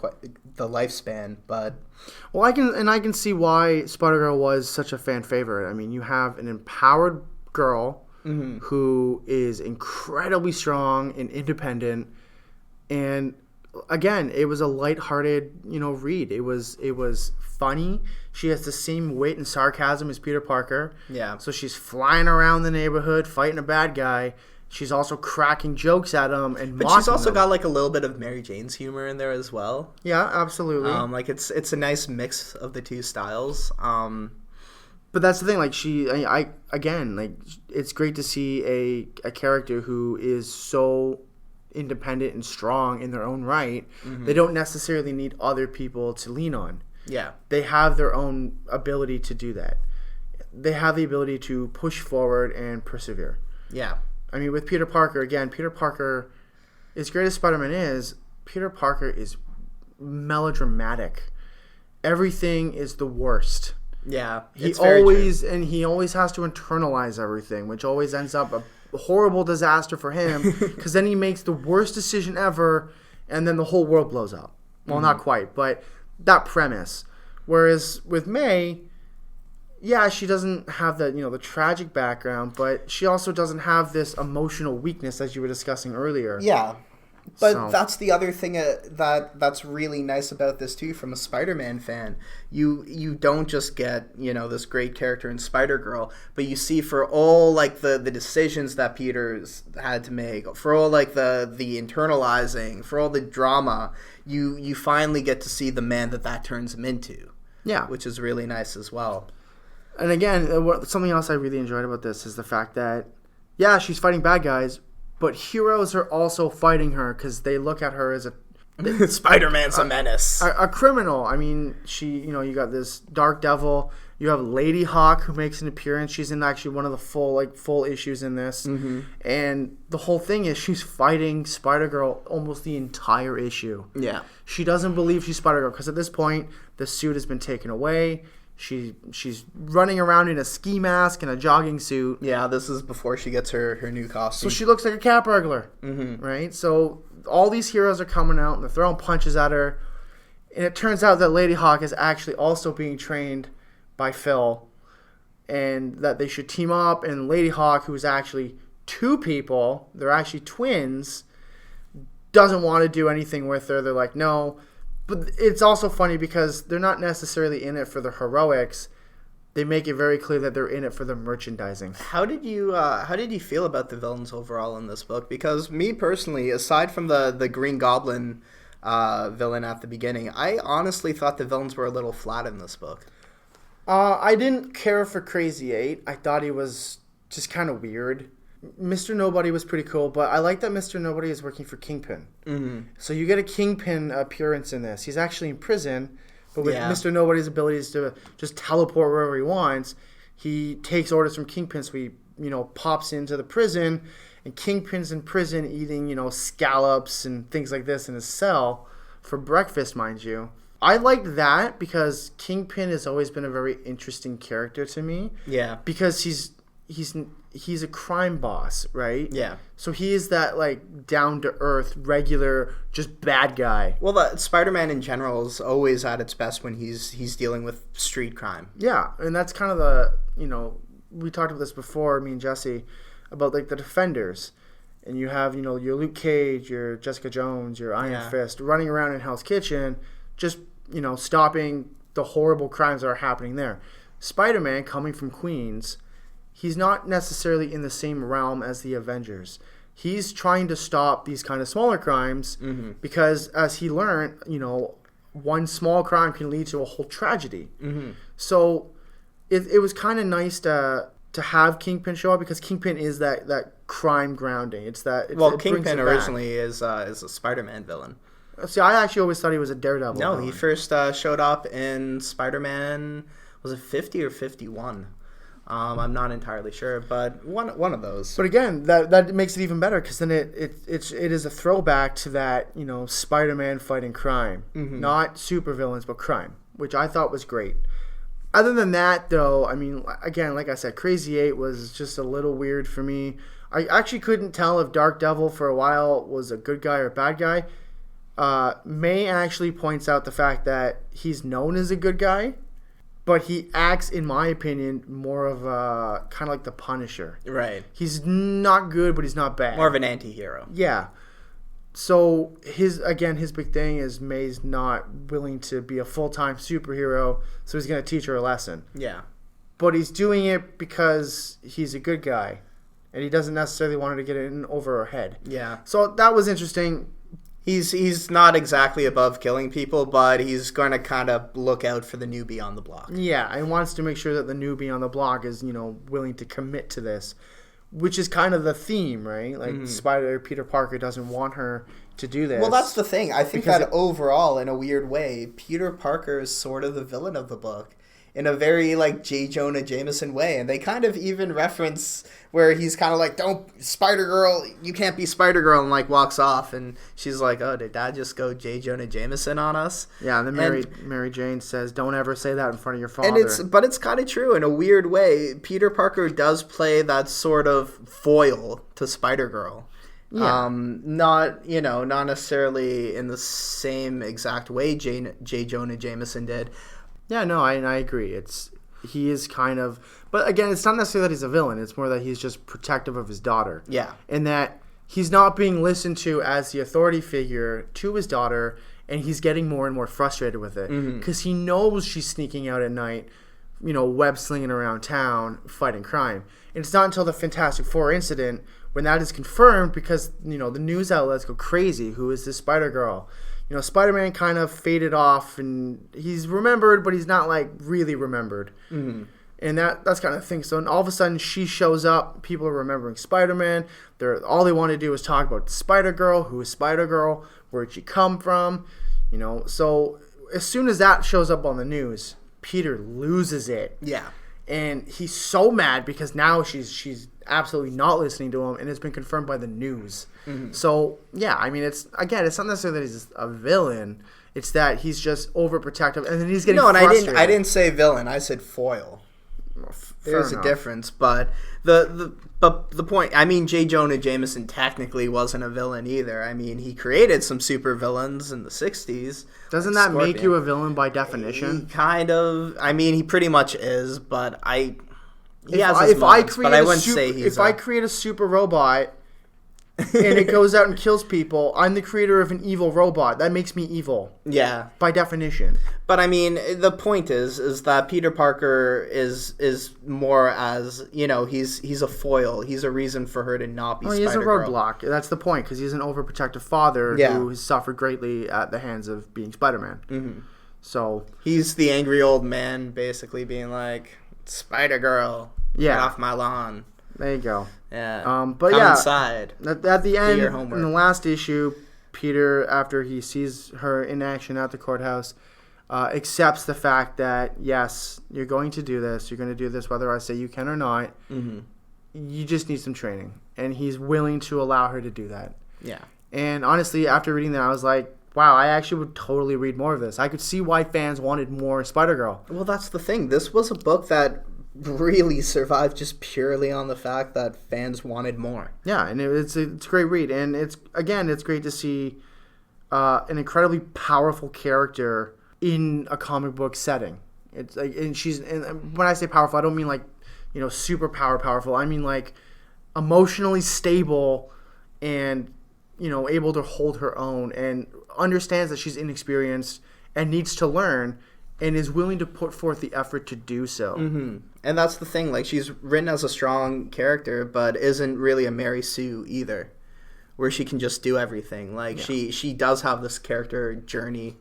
Speaker 1: lifespan. But
Speaker 2: well, I can see why Spider-Girl was such a fan favorite. I mean, you have an empowered girl who is incredibly strong and independent, and again, it was a lighthearted, read. It was funny. She has the same wit and sarcasm as Peter Parker.
Speaker 1: Yeah.
Speaker 2: So she's flying around the neighborhood fighting a bad guy. She's also cracking jokes at him and
Speaker 1: but
Speaker 2: mocking
Speaker 1: she's also
Speaker 2: them.
Speaker 1: got like a little bit of Mary Jane's humor in there as well.
Speaker 2: Yeah, absolutely.
Speaker 1: Like it's a nice mix of the two styles.
Speaker 2: But that's the thing. Like it's great to see a character who is so independent and strong in their own right. They don't necessarily need other people to lean on.
Speaker 1: Yeah.
Speaker 2: They have their own ability to do that. They have the ability to push forward and persevere.
Speaker 1: Yeah.
Speaker 2: I mean, with Peter Parker, again, Peter Parker, as great as Spider-Man is, Peter Parker is melodramatic. Everything is the worst.
Speaker 1: Yeah.
Speaker 2: He always has to internalize everything, which always ends up a horrible disaster for him, because then he makes the worst decision ever, and then the whole world blows up. Well, not quite, but that premise. Whereas with May, yeah, she doesn't have the tragic background, but she also doesn't have this emotional weakness as you were discussing earlier.
Speaker 1: Yeah. But that's the other thing that's really nice about this too, from a Spider-Man fan. You don't just get this great character in Spider-Girl, but you see for all like the decisions that Peter's had to make, for all like the internalizing, for all the drama, you finally get to see the man that turns him into.
Speaker 2: Yeah,
Speaker 1: which is really nice as well.
Speaker 2: And again, something else I really enjoyed about this is the fact that she's fighting bad guys, but heroes are also fighting her because they look at her as
Speaker 1: Spider-Man's a menace.
Speaker 2: A criminal. I mean, you got this Dark Devil. You have Lady Hawk, who makes an appearance. She's in actually one of the full issues in this. And the whole thing is she's fighting Spider-Girl almost the entire issue.
Speaker 1: Yeah.
Speaker 2: She doesn't believe she's Spider-Girl because at this point, the suit has been taken away. She's running around in a ski mask and a jogging suit.
Speaker 1: Yeah, this is before she gets her new costume.
Speaker 2: So she looks like a cat burglar, right? So all these heroes are coming out and they're throwing punches at her. And it turns out that Lady Hawk is actually also being trained by Phil, and that they should team up. And Lady Hawk, who's actually two people, they're actually twins, doesn't want to do anything with her. They're like, no. But it's also funny because they're not necessarily in it for the heroics. They make it very clear that they're in it for the merchandising.
Speaker 1: How did you feel about the villains overall in this book? Because me personally, aside from the Green Goblin villain at the beginning, I honestly thought the villains were a little flat in this book.
Speaker 2: I didn't care for Crazy 8. I thought he was just kind of weird. Mr. Nobody was pretty cool, but I like that Mr. Nobody is working for Kingpin. So you get a Kingpin appearance in this. He's actually in prison, but with Mr. Nobody's abilities to just teleport wherever he wants, he takes orders from Kingpin, so he pops into the prison, and Kingpin's in prison eating, scallops and things like this in his cell for breakfast, mind you. I like that because Kingpin has always been a very interesting character to me.
Speaker 1: Yeah.
Speaker 2: Because he's a crime boss, right?
Speaker 1: Yeah.
Speaker 2: So he is that like down to earth, regular, just bad guy.
Speaker 1: Well, Spider-Man in general is always at its best when he's dealing with street crime.
Speaker 2: Yeah, and that's kind of the we talked about this before, me and Jesse, about like the Defenders, and you have your Luke Cage, your Jessica Jones, your Iron Fist running around in Hell's Kitchen, just stopping the horrible crimes that are happening there. Spider-Man coming from Queens. He's not necessarily in the same realm as the Avengers. He's trying to stop these kind of smaller crimes because, as he learned, one small crime can lead to a whole tragedy. Mm-hmm. So it was kind of nice to have Kingpin show up because Kingpin is that crime grounding.
Speaker 1: Kingpin originally is a Spider-Man villain.
Speaker 2: See, I actually always thought he was a Daredevil
Speaker 1: No,
Speaker 2: villain.
Speaker 1: he first showed up in Spider-Man, was it 50 or 51? I'm not entirely sure, but one of those.
Speaker 2: But again, that makes it even better because then it is a throwback to that Spider-Man fighting crime, not supervillains but crime, which I thought was great. Other than that, though, I mean, again, like I said, Crazy 8 was just a little weird for me. I actually couldn't tell if Dark Devil for a while was a good guy or a bad guy. May actually points out the fact that he's known as a good guy. But he acts, in my opinion, more of a kind of like the Punisher.
Speaker 1: Right.
Speaker 2: He's not good, but he's not bad.
Speaker 1: More of an anti-hero.
Speaker 2: Yeah. So his big thing is May's not willing to be a full-time superhero, so he's going to teach her a lesson.
Speaker 1: Yeah.
Speaker 2: But he's doing it because he's a good guy, and he doesn't necessarily want her to get in over her head.
Speaker 1: Yeah.
Speaker 2: So that was interesting.
Speaker 1: He's not exactly above killing people, but he's going to kind of look out for the newbie on the block.
Speaker 2: Yeah, and wants to make sure that the newbie on the block is, willing to commit to this, which is kind of the theme, right? Like Peter Parker doesn't want her to do this.
Speaker 1: Well, that's the thing. I think that overall, in a weird way, Peter Parker is sort of the villain of the book in a very like J. Jonah Jameson way, and they kind of even reference where he's kind of like, "Don't Spider-Girl, you can't be Spider-Girl," and like walks off, and she's like, "Oh, did Dad just go J. Jonah Jameson on us?"
Speaker 2: Yeah, and then Mary Jane says, "Don't ever say that in front of your father."
Speaker 1: But it's kind of true in a weird way. Peter Parker does play that sort of foil to Spider-Girl.
Speaker 2: Yeah.
Speaker 1: Not necessarily in the same exact way J. Jonah Jameson did.
Speaker 2: Yeah, no, I agree. He is kind of, but again, it's not necessarily that he's a villain. It's more that he's just protective of his daughter.
Speaker 1: Yeah,
Speaker 2: and that he's not being listened to as the authority figure to his daughter, and he's getting more and more frustrated with it because he knows she's sneaking out at night, web slinging around town, fighting crime. And it's not until the Fantastic Four incident when that is confirmed because the news outlets go crazy. Who is this Spider-Girl? Spider-Man kind of faded off, and he's remembered, but he's not, like, really remembered. Mm-hmm. And that's kind of the thing. So all of a sudden, she shows up. People are remembering Spider-Man. All they want to do is talk about Spider-Girl. Who is Spider-Girl? Where did she come from? So as soon as that shows up on the news, Peter loses it.
Speaker 1: Yeah.
Speaker 2: And he's so mad because now she's absolutely not listening to him, and it's been confirmed by the news. Mm-hmm. So, yeah, I mean, it's not necessarily that he's a villain. It's that he's just overprotective, and then he's getting frustrated.
Speaker 1: And I didn't say villain. I said foil. There's a difference, but the point. I mean, J. Jonah Jameson technically wasn't a villain either. I mean, he created some super villains in the '60s.
Speaker 2: Doesn't that make you a villain by definition?
Speaker 1: He kind of. I mean, he pretty much is, but I
Speaker 2: create a super robot and it goes out and kills people, I'm the creator of an evil robot. That makes me evil.
Speaker 1: Yeah.
Speaker 2: By definition.
Speaker 1: But I mean, the point is that Peter Parker is more as, he's a foil. He's a reason for her to not be Spider-Girl.
Speaker 2: He's a roadblock. That's the point, because he's an overprotective father who has suffered greatly at the hands of being Spider-Man. Mm-hmm. So
Speaker 1: he's the angry old man basically being like, Spider-Girl, get off my lawn.
Speaker 2: There you go.
Speaker 1: Yeah.
Speaker 2: But
Speaker 1: come inside.
Speaker 2: At the end, in the last issue, Peter, after he sees her in action at the courthouse, accepts the fact that, yes, you're going to do this. You're going to do this whether I say you can or not. Mm-hmm. you just need some training. And he's willing to allow her to do that.
Speaker 1: Yeah.
Speaker 2: And honestly, after reading that, I was like, wow, I actually would totally read more of this. I could see why fans wanted more Spider-Girl.
Speaker 1: Well, that's the thing. This was a book that really survived just purely on the fact that fans wanted more.
Speaker 2: Yeah, and it's a great read. And it's great to see an incredibly powerful character in a comic book setting. It's like, and when I say powerful, I don't mean like, super powerful. I mean like emotionally stable and, able to hold her own and understands that she's inexperienced and needs to learn and is willing to put forth the effort to do so.
Speaker 1: Mm-hmm. And that's the thing. Like, she's written as a strong character, but isn't really a Mary Sue either, where she can just do everything. Like, she does have this character journey,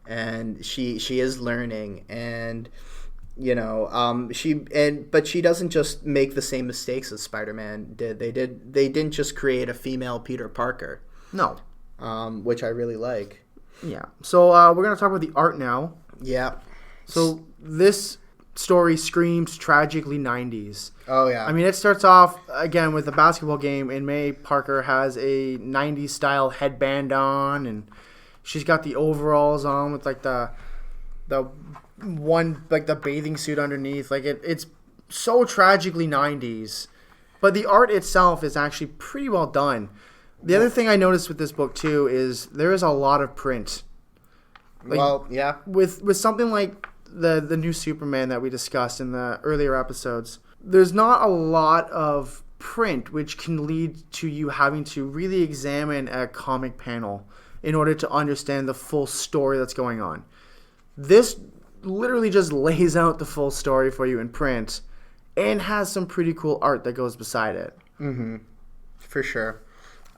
Speaker 1: and she is learning, and but she doesn't just make the same mistakes as Spider-Man did. They didn't just create a female Peter Parker.
Speaker 2: No.
Speaker 1: Which I really like.
Speaker 2: Yeah. So we're gonna talk about the art now.
Speaker 1: Yeah.
Speaker 2: So this story screams tragically 90s.
Speaker 1: Oh yeah.
Speaker 2: I mean, it starts off again with a basketball game, and May Parker has a 90s style headband on, and she's got the overalls on with like the one, like the bathing suit underneath. Like it's so tragically 90s, but the art itself is actually pretty well done. The other thing I noticed with this book too is there is a lot of print. Like,
Speaker 1: well, yeah.
Speaker 2: With something like the new Superman that we discussed in the earlier episodes, there's not a lot of print, which can lead to you having to really examine a comic panel in order to understand the full story that's going on. This literally just lays out the full story for you in print and has some pretty cool art that goes beside it.
Speaker 1: Mm-hmm. For sure.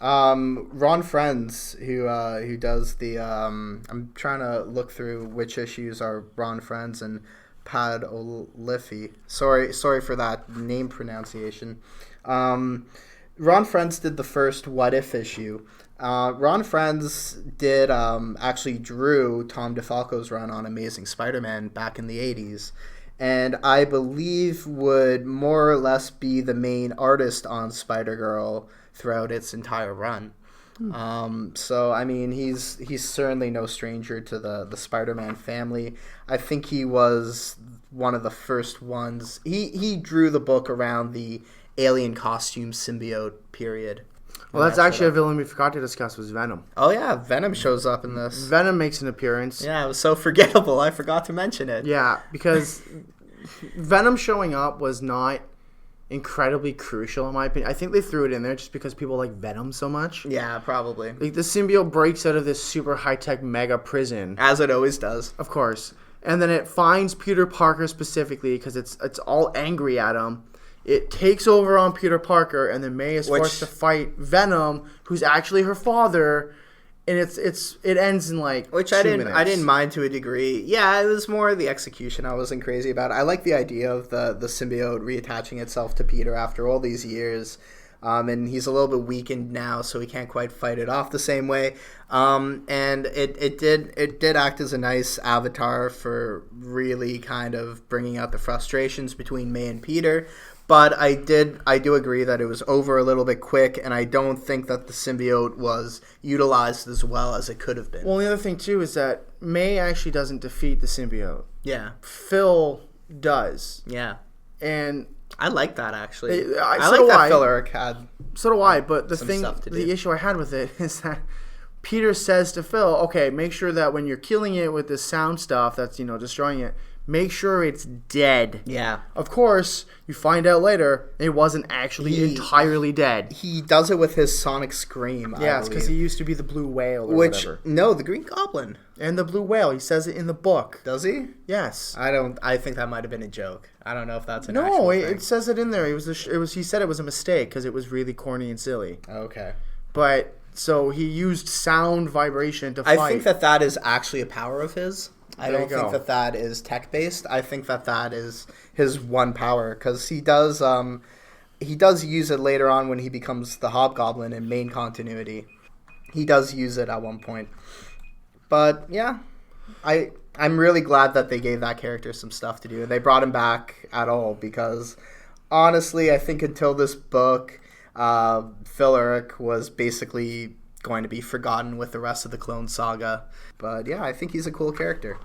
Speaker 1: Ron Friends, who does the I'm trying to look through which issues are Ron Friends and Pad Olifi. Sorry for that name pronunciation. Ron Friends did the first What If issue. Ron Friends did actually drew Tom DeFalco's run on Amazing Spider-Man back in the 80s, and I believe would more or less be the main artist on Spider-Girl throughout its entire run. So I mean, he's certainly no stranger to the Spider-Man family. I think he was one of the first ones. He drew the book around the alien costume symbiote period.
Speaker 2: Well, that's actually a villain we forgot to discuss was Venom.
Speaker 1: Oh yeah, Venom shows up in this.
Speaker 2: Venom makes an appearance.
Speaker 1: Yeah, it was so forgettable. I forgot to mention it.
Speaker 2: Yeah, because Venom showing up was not incredibly crucial in my opinion. I think they threw it in there just because people like Venom so much.
Speaker 1: Yeah, probably.
Speaker 2: Like the symbiote breaks out of this super high-tech mega prison,
Speaker 1: as it always does.
Speaker 2: Of course. And then it finds Peter Parker specifically because it's all angry at him. It takes over on Peter Parker, and then May is forced to fight Venom, who's actually her father. And it ends in like 2 minutes.
Speaker 1: I didn't mind to a degree. Yeah, it was more the execution I wasn't crazy about. I like the idea of the symbiote reattaching itself to Peter after all these years. And he's a little bit weakened now, so he can't quite fight it off the same way. And it did act as a nice avatar for really kind of bringing out the frustrations between May and Peter. But I do agree that it was over a little bit quick, and I don't think that the symbiote was utilized as well as it could have been.
Speaker 2: Well, the other thing, too, is that May actually doesn't defeat the symbiote.
Speaker 1: Yeah.
Speaker 2: Phil does.
Speaker 1: Yeah.
Speaker 2: And
Speaker 1: I like that, actually.
Speaker 2: I
Speaker 1: like that Phil Eric had.
Speaker 2: So do I, but the issue I had with it is that Peter says to Phil, okay, make sure that when you're killing it with this sound stuff that's, destroying it, make sure it's dead.
Speaker 1: Yeah.
Speaker 2: Of course, you find out later it wasn't actually entirely dead.
Speaker 1: He does it with his sonic scream.
Speaker 2: Yeah, it's because he used to be the Blue Whale or whatever.
Speaker 1: No, the Green Goblin.
Speaker 2: And the Blue Whale. He says it in the book.
Speaker 1: Does he?
Speaker 2: Yes.
Speaker 1: I think that might have been a joke. I don't know if that's an actual thing.
Speaker 2: No, it says it in there. He said it was a mistake because it was really corny and silly.
Speaker 1: Okay.
Speaker 2: But so he used sound vibration to fight.
Speaker 1: I think that is actually a power of his. I don't think that is tech-based. I think that is his one power, because he does use it later on when he becomes the Hobgoblin in main continuity. He does use it at one point. But, yeah, I'm really glad that they gave that character some stuff to do. They brought him back at all, because honestly, I think until this book, Phil Urich was basically going to be forgotten with the rest of the Clone Saga. But yeah, I think he's a cool character.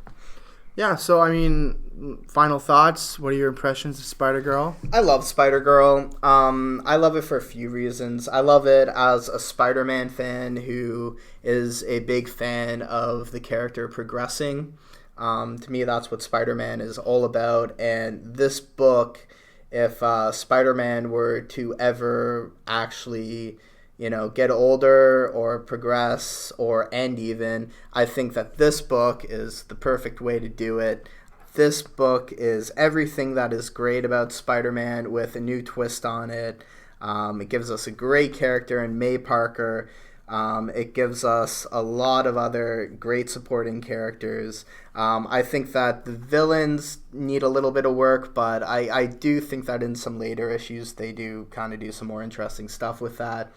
Speaker 2: Yeah, so I mean, final thoughts. What are your impressions of Spider-Girl?
Speaker 1: I love Spider-Girl. I love it for a few reasons. I love it as a Spider-Man fan who is a big fan of the character progressing. To me, that's what Spider-Man is all about. And this book, if Spider-Man were to ever actually, get older or progress or end even, I think that this book is the perfect way to do it. This book is everything that is great about Spider-Man with a new twist on it. It gives us a great character in May Parker. It gives us a lot of other great supporting characters. I think that the villains need a little bit of work, but I do think that in some later issues they do kind of do some more interesting stuff with that.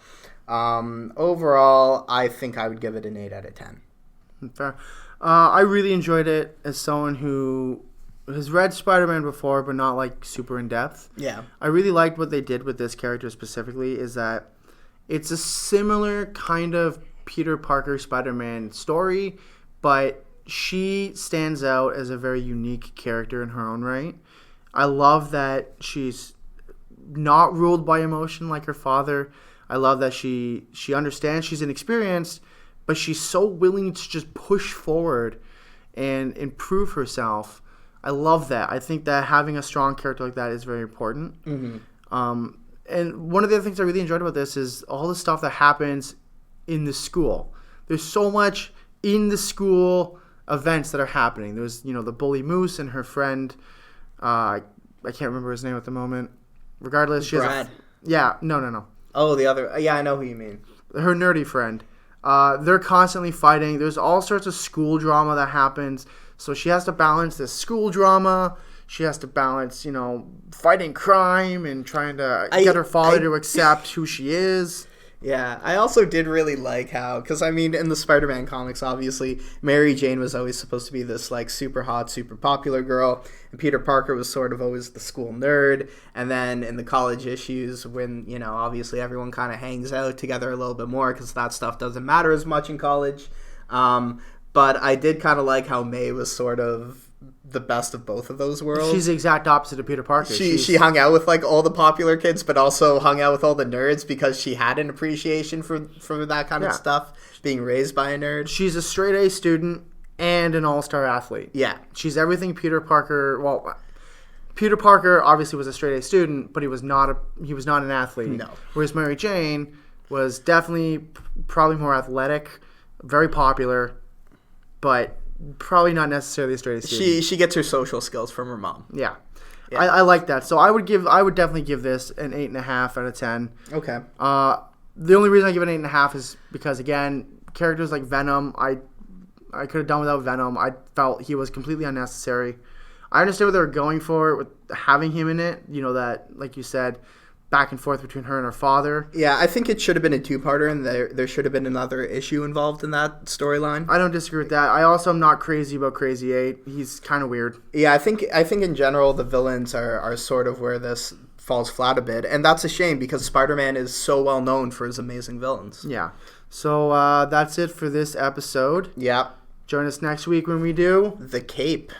Speaker 1: Overall, I think I would give it an 8 out of 10.
Speaker 2: Fair. I really enjoyed it as someone who has read Spider-Man before, but not like super in depth.
Speaker 1: Yeah.
Speaker 2: I really liked what they did with this character specifically, is that it's a similar kind of Peter Parker Spider-Man story, but she stands out as a very unique character in her own right. I love that she's not ruled by emotion like her father. I love that she understands she's inexperienced, but she's so willing to just push forward and improve herself. I love that. I think that having a strong character like that is very important.
Speaker 1: Mm-hmm.
Speaker 2: And one of the other things I really enjoyed about this is all the stuff that happens in the school. There's so much in the school events that are happening. There's, the bully Moose and her friend. I can't remember his name at the moment. Regardless, she
Speaker 1: Brad.
Speaker 2: No.
Speaker 1: Oh, the other. Yeah, I know who you mean.
Speaker 2: Her nerdy friend. They're constantly fighting. There's all sorts of school drama that happens. So she has to balance this school drama. She has to balance, fighting crime and trying to get her father to accept who she is.
Speaker 1: Yeah, I also did really like how, because I mean, in the Spider-Man comics, obviously, Mary Jane was always supposed to be this like super hot, super popular girl, and Peter Parker was sort of always the school nerd. And then in the college issues, when obviously everyone kind of hangs out together a little bit more because that stuff doesn't matter as much in college. But I did kind of like how May was sort of the best of both of those worlds.
Speaker 2: She's the exact opposite of Peter Parker.
Speaker 1: She hung out with like all the popular kids, but also hung out with all the nerds because she had an appreciation for that kind of stuff, being raised by a nerd.
Speaker 2: She's a straight A student and an all-star athlete.
Speaker 1: Yeah.
Speaker 2: She's everything Peter Parker... Well, Peter Parker obviously was a straight A student, but he was not an athlete.
Speaker 1: No.
Speaker 2: Whereas Mary Jane was definitely probably more athletic, very popular, but probably not necessarily a straight A student.
Speaker 1: She gets her social skills from her mom.
Speaker 2: Yeah. I like that. So I would definitely give this an 8.5 out of 10.
Speaker 1: Okay.
Speaker 2: The only reason I give it an 8.5 is because, again, characters like Venom, I could have done without Venom. I felt he was completely unnecessary. I understand what they were going for with having him in it. That, like you said, back and forth between her and her father.
Speaker 1: Yeah, I think it should have been a two-parter, and there should have been another issue involved in that storyline.
Speaker 2: I don't disagree with that. I also am not crazy about Crazy 8. He's kind of weird.
Speaker 1: Yeah, I think in general the villains are sort of where this falls flat a bit, and that's a shame because Spider-Man is so well known for his amazing villains.
Speaker 2: Yeah. So that's it for this episode.
Speaker 1: Yeah.
Speaker 2: Join us next week when we do
Speaker 1: The Cape.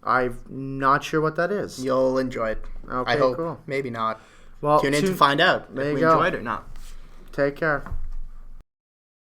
Speaker 2: I'm not sure what that is.
Speaker 1: You'll enjoy it.
Speaker 2: Okay,
Speaker 1: I hope.
Speaker 2: cool.
Speaker 1: Maybe not.
Speaker 2: Well,
Speaker 1: Tune in to find out if we enjoyed it or not.
Speaker 2: Take care.